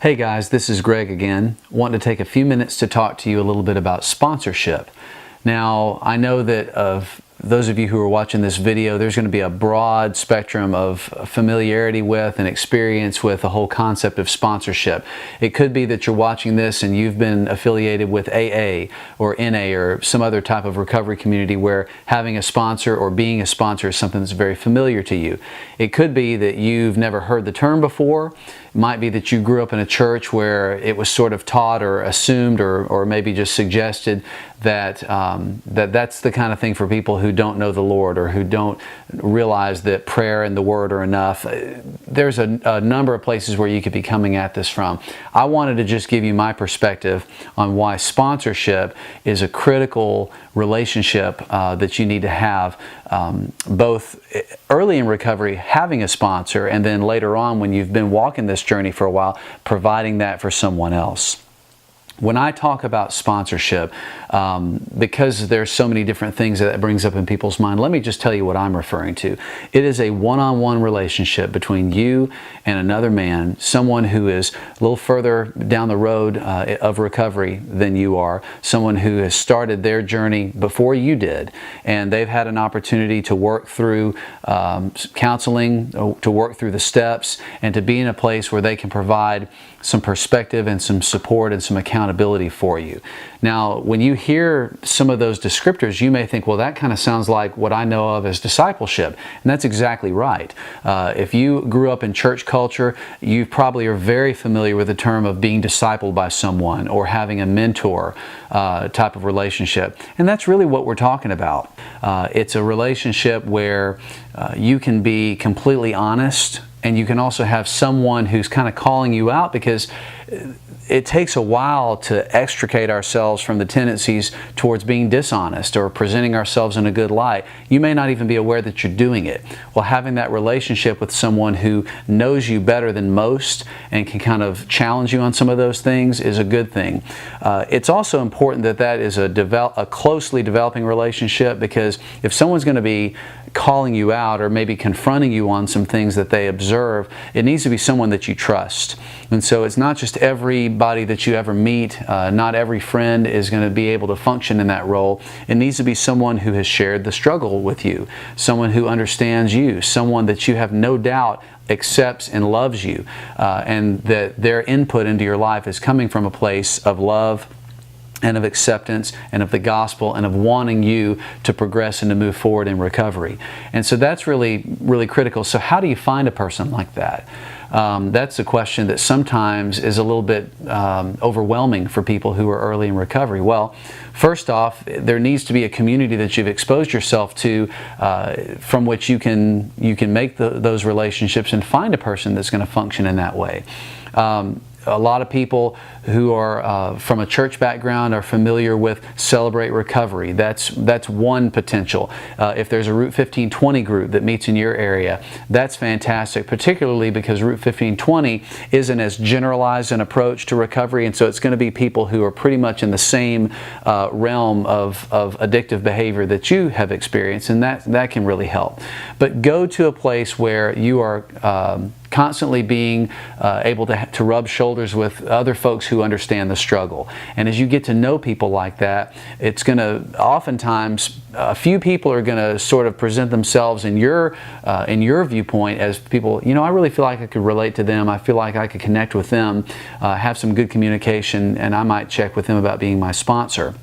Hey guys, this is Greg again. Wanting to take a few minutes to talk to you a little bit about sponsorship. Now, I know that of those of you who are watching this video, there's going to be a broad spectrum of familiarity with and experience with the whole concept of sponsorship. It could be that you're watching this and you've been affiliated with AA or NA or some other type of recovery community where having a sponsor or being a sponsor is something that's very familiar to you. It could be that you've never heard the term before. It might be that you grew up in a church where it was sort of taught or assumed or maybe just suggested that that's the kind of thing for people who don't know the Lord or who don't realize that prayer and the Word are enough. There's a number of places where you could be coming at this from. I wanted to just give you my perspective on why sponsorship is a critical relationship that you need to have, both early in recovery, having a sponsor, and then later on when you've been walking this journey for a while, providing that for someone else. When I talk about sponsorship, because there's so many different things that brings up in people's mind, let me just tell you what I'm referring to. It is a one-on-one relationship between you and another man, someone who is a little further down the road of recovery than you are, someone who has started their journey before you did, and they've had an opportunity to work through counseling, to work through the steps, and to be in a place where they can provide some perspective and some support and some accountability for you. Now, when you hear some of those descriptors, you may think, well, that kind of sounds like what I know of as discipleship. And that's exactly right. If you grew up in church culture, you probably are very familiar with the term of being discipled by someone or having a mentor type of relationship. And that's really what we're talking about. It's a relationship where you can be completely honest, and you can also have someone who's kind of calling you out, because it takes a while to extricate ourselves from the tendencies towards being dishonest or presenting ourselves in a good light. You may not even be aware that you're doing it. Well, having that relationship with someone who knows you better than most and can kind of challenge you on some of those things is a good thing. It's also important that that is a closely developing relationship, because if someone's going to be calling you out or maybe confronting you on some things that they observe, it needs to be someone that you trust. And so it's not just everybody that you ever meet. Not every friend is going to be able to function in that role. It needs to be someone who has shared the struggle with you, someone who understands you, someone that you have no doubt accepts and loves you, and that their input into your life is coming from a place of love and of acceptance and of the gospel and of wanting you to progress and to move forward in recovery. And so that's really, really critical. So how do you find a person like that? That's a question that sometimes is a little bit overwhelming for people who are early in recovery. Well, first off, there needs to be a community that you've exposed yourself to, from which you can make those relationships and find a person that's going to function in that way. A lot of people who are from a church background are familiar with Celebrate Recovery. That's one potential. If there's a Route 1520 group that meets in your area, that's fantastic, particularly because Route 1520 isn't as generalized an approach to recovery, and so it's going to be people who are pretty much in the same realm of addictive behavior that you have experienced, and that can really help. But go to a place where you are constantly being able to rub shoulders with other folks who understand the struggle. And as you get to know people like that, it's going to oftentimes, a few people are going to sort of present themselves in your viewpoint as people, I really feel like I could relate to them. I feel like I could connect with them, have some good communication, and I might check with them about being my sponsor.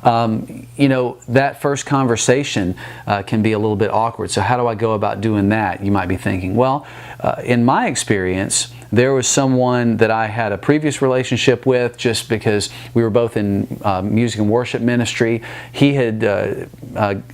That first conversation can be a little bit awkward. So how do I go about doing that? You might be thinking, well, in my experience, there was someone that I had a previous relationship with just because we were both in music and worship ministry. He had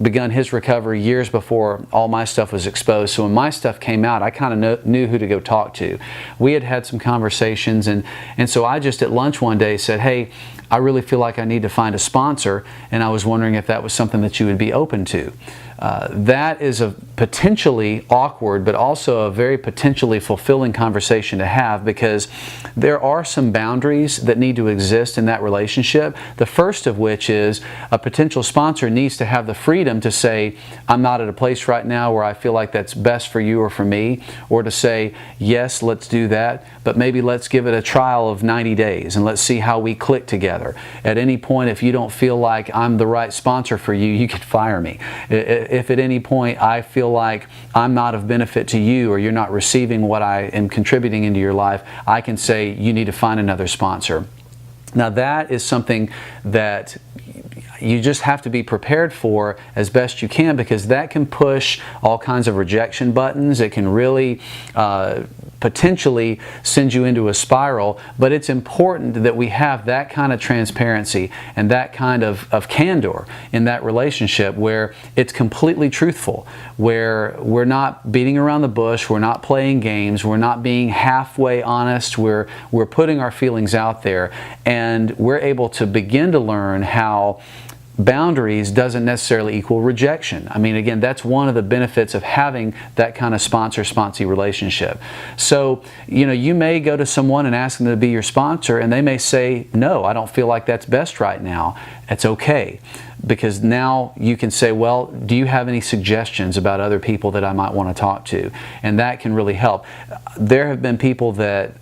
begun his recovery years before all my stuff was exposed. So when my stuff came out, I kind of knew who to go talk to. We had some conversations, and so I just at lunch one day said, hey, I really feel like I need to find a sponsor, and I was wondering if that was something that you would be open to. that is a potentially awkward, but also a very potentially fulfilling conversation to have, because there are some boundaries that need to exist in that relationship. The first of which is a potential sponsor needs to have the freedom to say, I'm not at a place right now where I feel like that's best for you or for me, or to say, yes, let's do that, but maybe let's give it a trial of 90 days and let's see how we click together. At any point, if you don't feel like I'm the right sponsor for you, you can fire me. If at any point I feel like I'm not of benefit to you, or you're not receiving what I am contributing into your life, I can say you need to find another sponsor. Now that is something that you just have to be prepared for as best you can, because that can push all kinds of rejection buttons. It can really potentially send you into a spiral, but it's important that we have that kind of transparency and that kind of candor in that relationship, where it's completely truthful, where we're not beating around the bush, we're not playing games, we're not being halfway honest, we're putting our feelings out there, and we're able to begin to learn how boundaries doesn't necessarily equal rejection. I mean, again, that's one of the benefits of having that kind of sponsor-sponsee relationship. So, you may go to someone and ask them to be your sponsor, and they may say, no, I don't feel like that's best right now. It's okay, because now you can say, well, do you have any suggestions about other people that I might want to talk to? And that can really help. There have been people that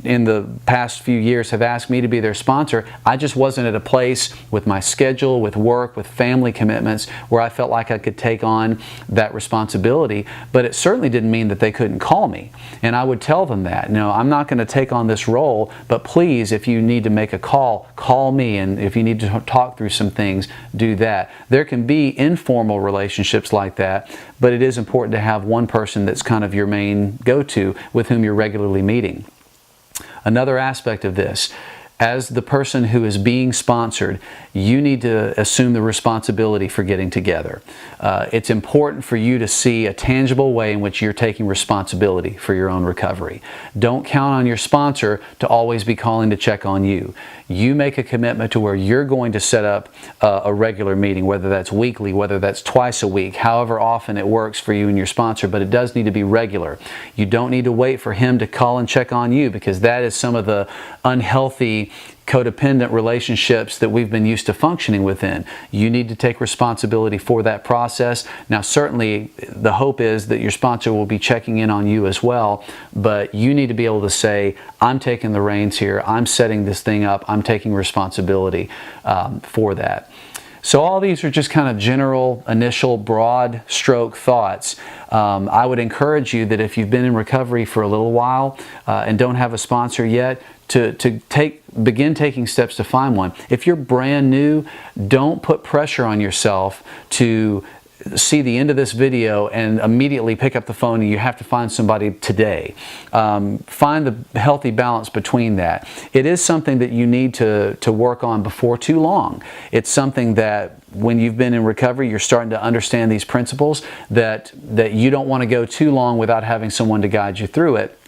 in the past few years have asked me to be their sponsor. I just wasn't at a place with my schedule, with work, with family commitments, where I felt like I could take on that responsibility. But it certainly didn't mean that they couldn't call me. And I would tell them that, I'm not going to take on this role, but please, if you need to make a call, call me. And if you need to talk through some things, do that. There can be informal relationships like that, but it is important to have one person that's kind of your main go-to, with whom you're regularly meeting. Another aspect of this, as the person who is being sponsored, you need to assume the responsibility for getting together. It's important for you to see a tangible way in which you're taking responsibility for your own recovery. Don't count on your sponsor to always be calling to check on you. You make a commitment to where you're going to set up a regular meeting, whether that's weekly, whether that's twice a week, however often it works for you and your sponsor, but it does need to be regular. You don't need to wait for him to call and check on you, because that is some of the unhealthy codependent relationships that we've been used to functioning within. You need to take responsibility for that process. Now, certainly the hope is that your sponsor will be checking in on you as well, but you need to be able to say, I'm taking the reins here, I'm setting this thing up, I'm taking responsibility for that. So all these are just kind of general, initial, broad stroke thoughts. I would encourage you that if you've been in recovery for a little while and don't have a sponsor yet, to begin taking steps to find one. If you're brand new, don't put pressure on yourself to see the end of this video and immediately pick up the phone and you have to find somebody today. Find the healthy balance between that. It is something that you need to work on before too long. It's something that when you've been in recovery, you're starting to understand these principles, that you don't want to go too long without having someone to guide you through it.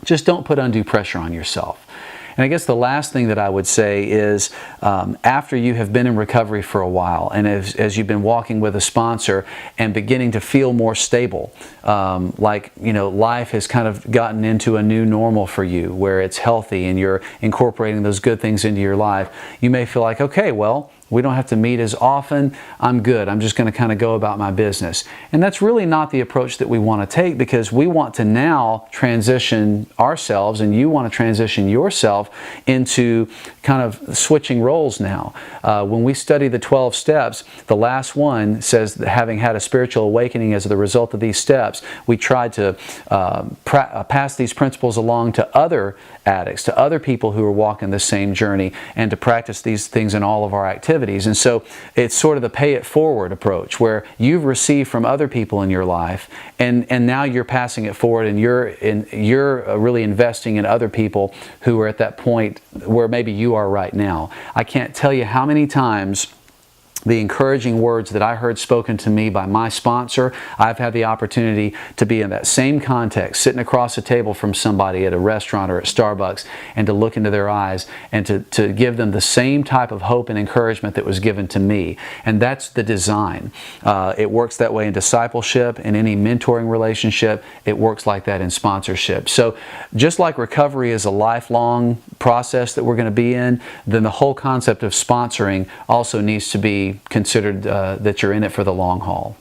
Just don't put undue pressure on yourself. And I guess the last thing that I would say is, after you have been in recovery for a while, and as you've been walking with a sponsor and beginning to feel more stable, life has kind of gotten into a new normal for you, where it's healthy and you're incorporating those good things into your life, you may feel like, okay, well, we don't have to meet as often. I'm good. I'm just going to kind of go about my business. And that's really not the approach that we want to take, because we want to now transition ourselves, and you want to transition yourself into kind of switching roles now. When we study the 12 steps, the last one says that having had a spiritual awakening as the result of these steps, we tried to pass these principles along to other addicts, to other people who are walking the same journey, and to practice these things in all of our activities. And so it's sort of the pay it forward approach, where you've received from other people in your life, and now you're passing it forward, and you're really investing in other people who are at that point where maybe you are right now. I can't tell you how many times the encouraging words that I heard spoken to me by my sponsor. I've had the opportunity to be in that same context, sitting across a table from somebody at a restaurant or at Starbucks, and to look into their eyes and to give them the same type of hope and encouragement that was given to me. And that's the design. It works that way in discipleship, in any mentoring relationship. It works like that in sponsorship. So just like recovery is a lifelong process that we're going to be in, then the whole concept of sponsoring also needs to be considered that you're in it for the long haul.